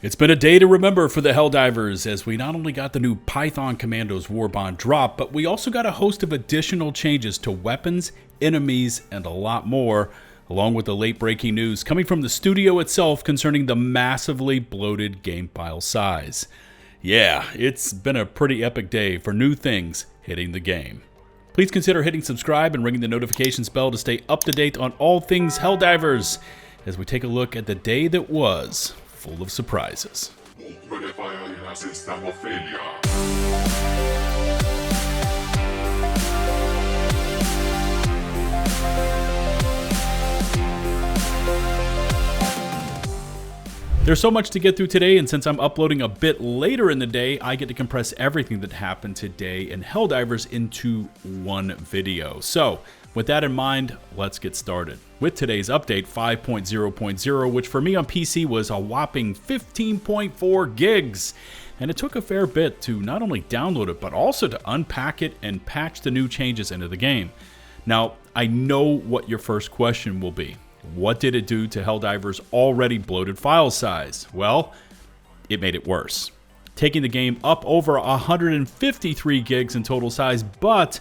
It's been a day to remember for the Helldivers, as we not only got the new Python Commandos Warbond drop, but we also got a host of additional changes to weapons, enemies, and a lot more, along with the late-breaking news coming from the studio itself concerning the massively bloated game file size. Yeah, it's been a pretty epic day for new things hitting the game. Please consider hitting subscribe and ringing the notifications bell to stay up to date on all things Helldivers, as we take a look at the day that was, full of surprises. There's so much to get through today, and since I'm uploading a bit later in the day, I get to compress everything that happened today in Helldivers into one video. So, with that in mind, let's get started with today's update 5.0.0, which for me on PC was a whopping 15.4 gigs. And it took a fair bit to not only download it, but also to unpack it and patch the new changes into the game. Now, I know what your first question will be. What did it do to Helldivers' already bloated file size? Well, it made it worse, taking the game up over 153 gigs in total size, but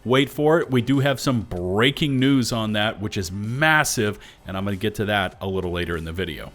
wait for it, we do have some breaking news on that, which is massive, and I'm going to get to that a little later in the video.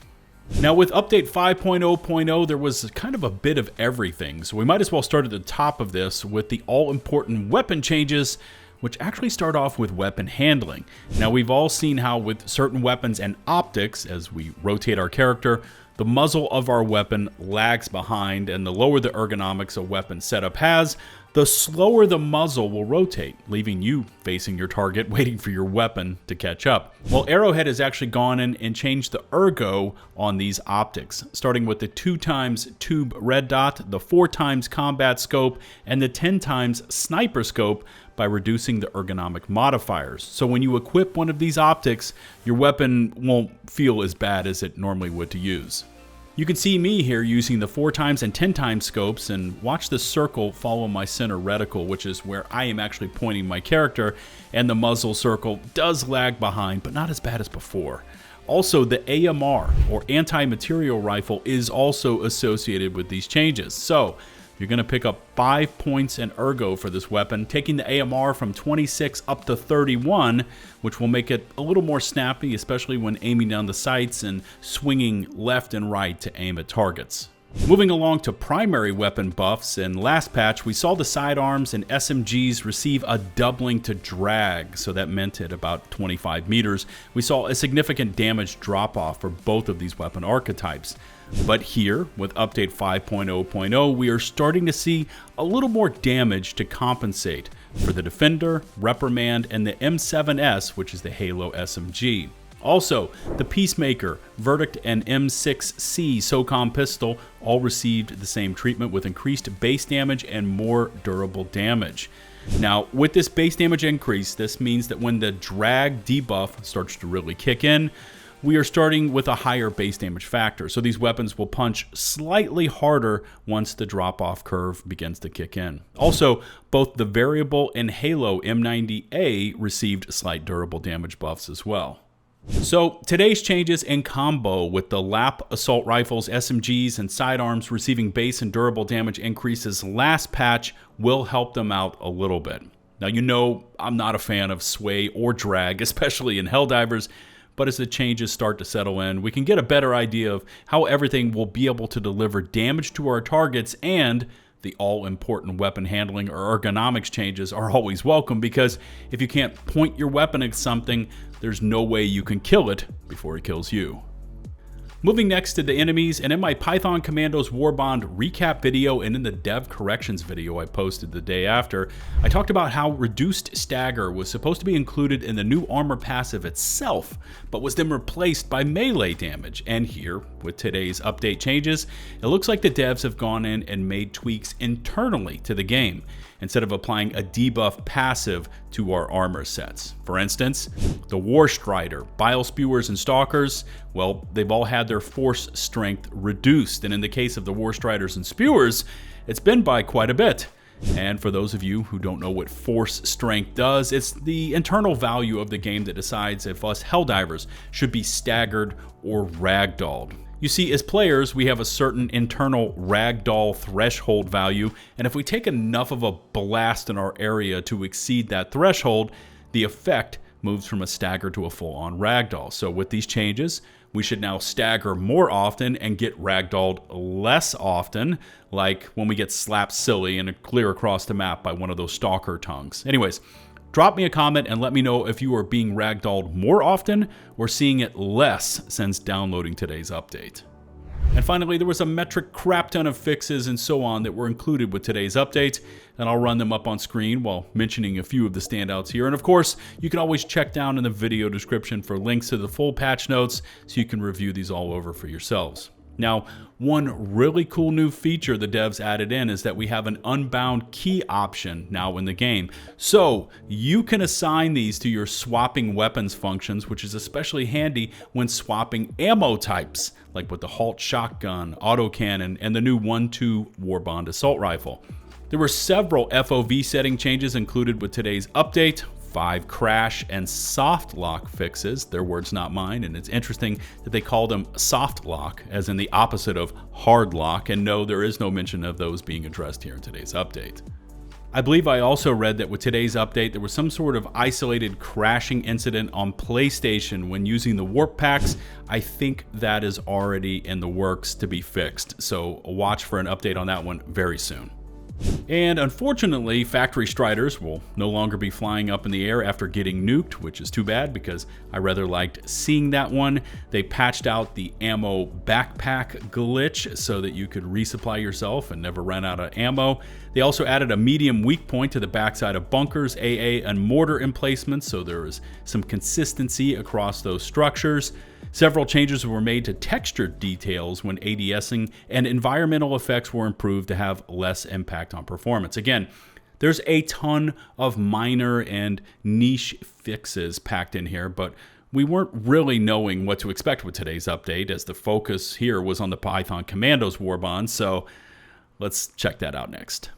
Now, with update 5.0.0, there was kind of a bit of everything, so we might as well start at the top of this with the all-important weapon changes, which actually start off with weapon handling. Now, we've all seen how with certain weapons and optics, as we rotate our character, the muzzle of our weapon lags behind, and the lower the ergonomics a weapon setup has, the slower the muzzle will rotate, leaving you facing your target, waiting for your weapon to catch up. Well, Arrowhead has actually gone in and changed the ergo on these optics, starting with the 2x tube red dot, the 4x combat scope, and the 10x sniper scope by reducing the ergonomic modifiers. So when you equip one of these optics, your weapon won't feel as bad as it normally would to use. You can see me here using the 4x and 10x scopes, and watch the circle follow my center reticle, which is where I am actually pointing my character, and the muzzle circle does lag behind, but not as bad as before. Also, the AMR, or anti-material rifle, is also associated with these changes. So you're going to pick up 5 points in ergo for this weapon, taking the AMR from 26 up to 31, which will make it a little more snappy, especially when aiming down the sights and swinging left and right to aim at targets. Moving along to primary weapon buffs, in last patch we saw the sidearms and SMGs receive a doubling to drag, so that meant at about 25 meters we saw a significant damage drop off for both of these weapon archetypes. But here, with update 5.0.0, we are starting to see a little more damage to compensate for the Defender, Reprimand, and the M7S, which is the Halo SMG. Also, the Peacemaker, Verdict, and M6C SOCOM pistol all received the same treatment with increased base damage and more durable damage. Now, with this base damage increase, this means that when the drag debuff starts to really kick in, we are starting with a higher base damage factor, so these weapons will punch slightly harder once the drop-off curve begins to kick in. Also, both the Variable and Halo M90A received slight durable damage buffs as well. So, today's changes in combo with the LAP assault rifles, SMGs, and sidearms receiving base and durable damage increases last patch will help them out a little bit. Now, you know I'm not a fan of sway or drag, especially in Helldivers, but as the changes start to settle in, we can get a better idea of how everything will be able to deliver damage to our targets, and the all-important weapon handling or ergonomics changes are always welcome, because if you can't point your weapon at something, there's no way you can kill it before it kills you. Moving next to the enemies, and in my Python Commandos Warbond recap video and in the dev corrections video I posted the day after, I talked about how reduced stagger was supposed to be included in the new armor passive itself, but was then replaced by melee damage. And here, with today's update changes, it looks like the devs have gone in and made tweaks internally to the game, instead of applying a debuff passive to our armor sets. For instance, the War Strider, Bile Spewers, and Stalkers, well, they've all had their force strength reduced, and in the case of the War Striders and Spewers, it's been by quite a bit. And for those of you who don't know what force strength does, it's the internal value of the game that decides if us Helldivers should be staggered or ragdolled. You see, as players, we have a certain internal ragdoll threshold value, and if we take enough of a blast in our area to exceed that threshold, the effect moves from a stagger to a full-on ragdoll. So with these changes, we should now stagger more often and get ragdolled less often, like when we get slapped silly and clear across the map by one of those stalker tongues. Anyways, drop me a comment and let me know if you are being ragdolled more often or seeing it less since downloading today's update. And finally, there was a metric crap ton of fixes and so on that were included with today's update, and I'll run them up on screen while mentioning a few of the standouts here. And of course, you can always check down in the video description for links to the full patch notes so you can review these all over for yourselves. Now, one really cool new feature the devs added in is that we have an unbound key option now in the game. So you can assign these to your swapping weapons functions, which is especially handy when swapping ammo types, like with the Halt shotgun, autocannon, and the new 1-2 Warbond assault rifle. There were several FOV setting changes included with today's update. 5 crash and soft lock fixes, their words not mine, and it's interesting that they call them soft lock as in the opposite of hard lock, and no, there is no mention of those being addressed here in today's update. I believe I also read that with today's update there was some sort of isolated crashing incident on PlayStation when using the warp packs. I think that is already in the works to be fixed, so watch for an update on that one very soon. And unfortunately, factory striders will no longer be flying up in the air after getting nuked, which is too bad because I rather liked seeing that one. They patched out the ammo backpack glitch so that you could resupply yourself and never run out of ammo. They also added a medium weak point to the backside of bunkers, AA, and mortar emplacements, so there is some consistency across those structures. Several changes were made to texture details when ADSing, and environmental effects were improved to have less impact on performance. Again, there's a ton of minor and niche fixes packed in here, but we weren't really knowing what to expect with today's update, as the focus here was on the Python Commandos Warbond, so let's check that out next.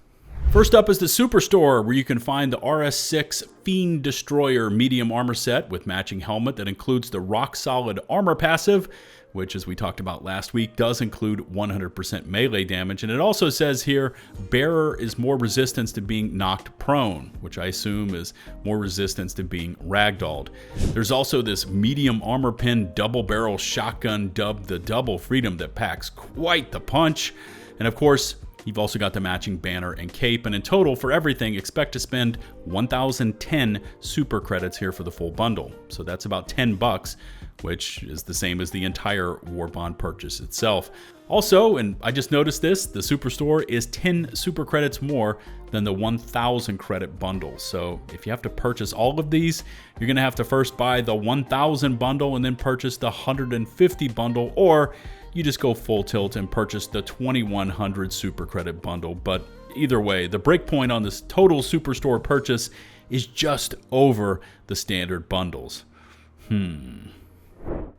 First up is the Superstore, where you can find the RS6 Fiend Destroyer medium armor set with matching helmet that includes the rock solid armor passive, which, as we talked about last week, does include 100% melee damage. And it also says here, bearer is more resistance to being knocked prone, which I assume is more resistance to being ragdolled. There's also this medium armor pin double barrel shotgun dubbed the Double Freedom that packs quite the punch. And of course, you've also got the matching banner and cape, and in total for everything, expect to spend 1,010 super credits here for the full bundle. So that's about $10, which is the same as the entire Warbond purchase itself. Also, and I just noticed this, the Superstore is 10 super credits more than the 1,000 credit bundle. So if you have to purchase all of these, you're gonna have to first buy the 1,000 bundle and then purchase the 150 bundle, or you just go full tilt and purchase the 2,100 super credit bundle. But either way, the breakpoint on this total Superstore purchase is just over the standard bundles.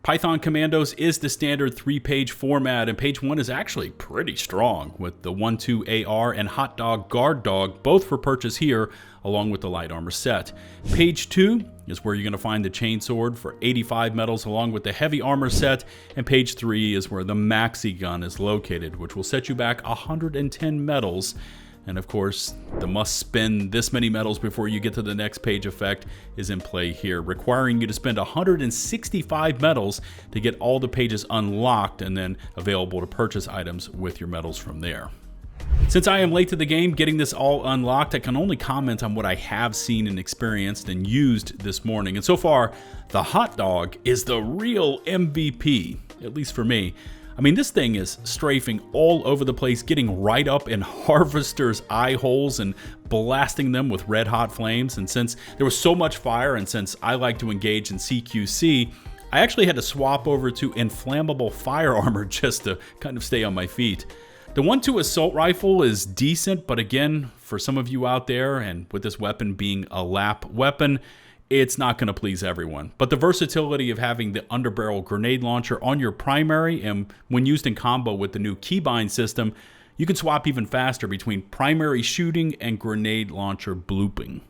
Python Commandos is the standard 3-page format, and page 1 is actually pretty strong, with the 1-2 AR and Hot Dog Guard Dog both for purchase here, along with the light armor set. Page 2 is where you're going to find the chainsword for 85 medals along with the heavy armor set, and page 3 is where the maxi gun is located, which will set you back 110 medals. And of course, the must spend this many medals before you get to the next page effect is in play here, requiring you to spend 165 medals to get all the pages unlocked and then available to purchase items with your medals from there. Since I am late to the game getting this all unlocked, I can only comment on what I have seen and experienced and used this morning. And so far, the hot dog is the real MVP, at least for me. I mean, this thing is strafing all over the place, getting right up in harvesters' eye holes and blasting them with red hot flames. And since there was so much fire, and since I like to engage in CQC, I actually had to swap over to inflammable fire armor just to kind of stay on my feet. The 1-2 assault rifle is decent, but again, for some of you out there, and with this weapon being a lap weapon, it's not going to please everyone. But the versatility of having the underbarrel grenade launcher on your primary, and when used in combo with the new keybind system, you can swap even faster between primary shooting and grenade launcher blooping.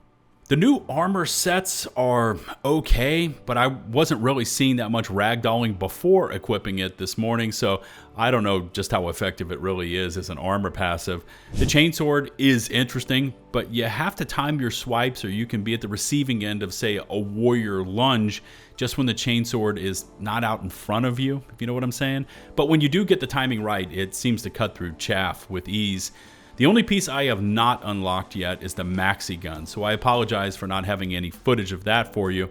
The new armor sets are okay, but I wasn't really seeing that much ragdolling before equipping it this morning, so I don't know just how effective it really is as an armor passive. The chainsword is interesting, but you have to time your swipes or you can be at the receiving end of, say, a warrior lunge just when the chainsword is not out in front of you, if you know what I'm saying. But when you do get the timing right, it seems to cut through chaff with ease. The only piece I have not unlocked yet is the maxi gun, so I apologize for not having any footage of that for you.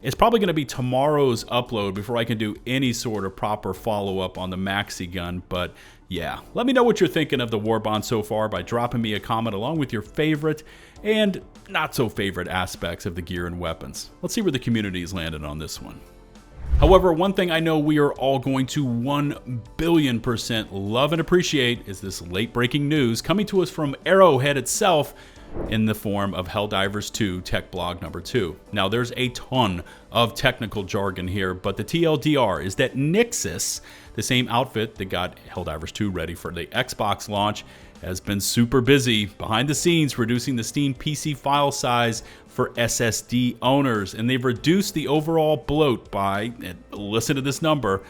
It's probably going to be tomorrow's upload before I can do any sort of proper follow-up on the maxi gun, but yeah. Let me know what you're thinking of the Warbond so far by dropping me a comment along with your favorite and not so favorite aspects of the gear and weapons. Let's see where the community is landing on this one. However, one thing I know we are all going to 1,000,000,000% love and appreciate is this late-breaking news coming to us from Arrowhead itself in the form of Helldivers 2 Tech Blog number 2. Now, there's a ton of technical jargon here, but the TLDR is that Nixxes, the same outfit that got Helldivers 2 ready for the Xbox launch, has been super busy behind the scenes reducing the Steam PC file size for SSD owners, and they've reduced the overall bloat by, listen to this number,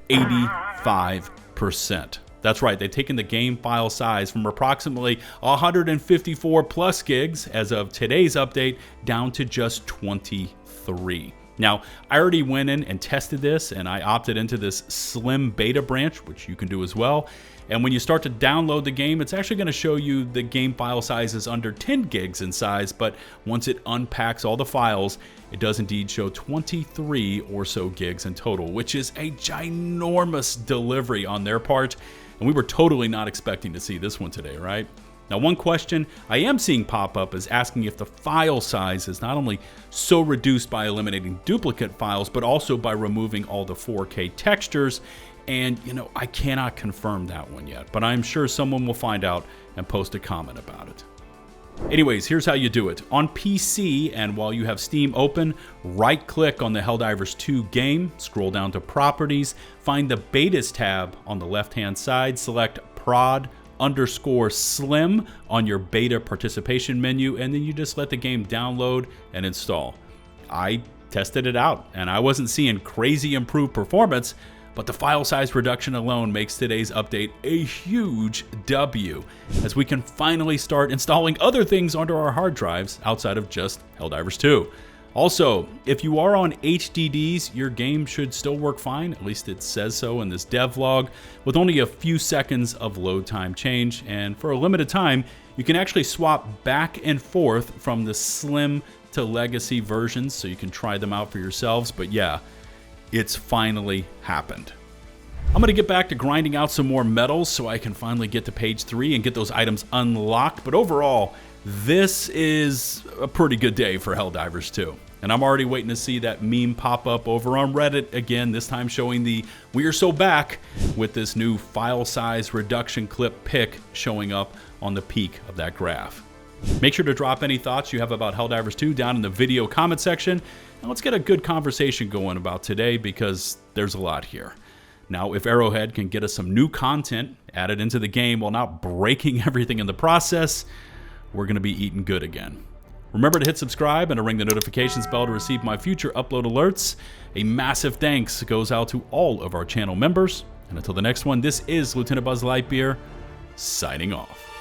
85%. That's right, they've taken the game file size from approximately 154 plus gigs as of today's update down to just 23. Now, I already went in and tested this, and I opted into this slim beta branch, which you can do as well. And when you start to download the game, it's actually going to show you the game file size is under 10 gigs in size, but once it unpacks all the files, it does indeed show 23 or so gigs in total, which is a ginormous delivery on their part. And we were totally not expecting to see this one today, right? Now, one question I am seeing pop up is asking if the file size is not only so reduced by eliminating duplicate files, but also by removing all the 4K textures. And, you know, I cannot confirm that one yet, but I'm sure someone will find out and post a comment about it. Anyways, here's how you do it. On PC, and while you have Steam open, right-click on the Helldivers 2 game, scroll down to Properties, find the Betas tab on the left-hand side, select prod_slim on your beta participation menu, and then you just let the game download and install. I tested it out, and I wasn't seeing crazy improved performance, but the file size reduction alone makes today's update a huge W, as we can finally start installing other things onto our hard drives outside of just Helldivers 2. Also, if you are on HDDs, your game should still work fine, at least it says so in this devlog, with only a few seconds of load time change, and for a limited time, you can actually swap back and forth from the Slim to Legacy versions, so you can try them out for yourselves, but yeah, it's finally happened. I'm going to get back to grinding out some more metals so I can finally get to page 3 and get those items unlocked, but overall, this is a pretty good day for Helldivers 2. And I'm already waiting to see that meme pop up over on Reddit again, this time showing the "We are so back" with this new file size reduction clip pic showing up on the peak of that graph. Make sure to drop any thoughts you have about Helldivers 2 down in the video comment section, and let's get a good conversation going about today because there's a lot here. Now, if Arrowhead can get us some new content added into the game while not breaking everything in the process, we're going to be eating good again. Remember to hit subscribe and to ring the notifications bell to receive my future upload alerts. A massive thanks goes out to all of our channel members. And until the next one, this is LtBuzzLitebeer signing off.